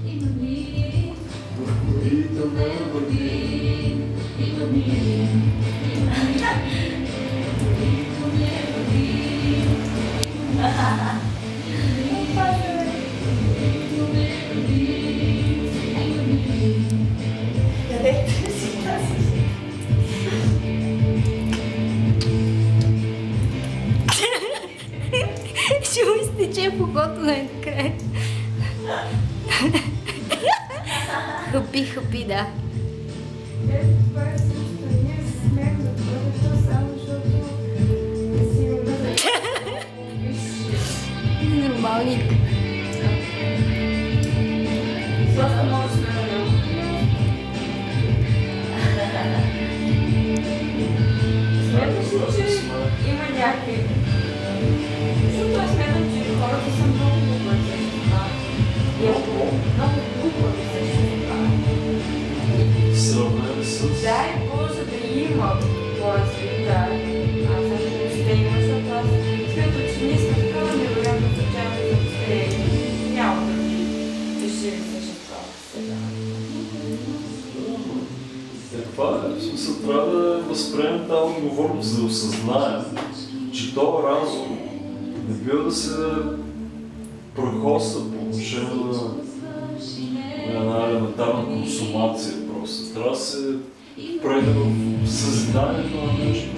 които ме води, които ме води. Къде си тази? Ще му изтече в окото най-накрая. Хъпи, да. Това е също. Ние се смеем на това, само защото не си го Нормалник. просто може да сме на него. Смяташ ли, че има някакви... Защото аз смятам, че хората са много глупави също това. Много глупави също това. Сравнен с... Дай Боже да има твоя света. Аз също ще има, защото аз смятам, че ние сме такава невероятно случайно за успех. Няма да ви решили съществува сега. Това е, в смисъл, трябва да възприемем тази отговорност, за да осъзнаем, че този разум не бива да се прохоства по отношение на една елементарна консумация просто. Трябва да се впрегне в съзиданието на нещо.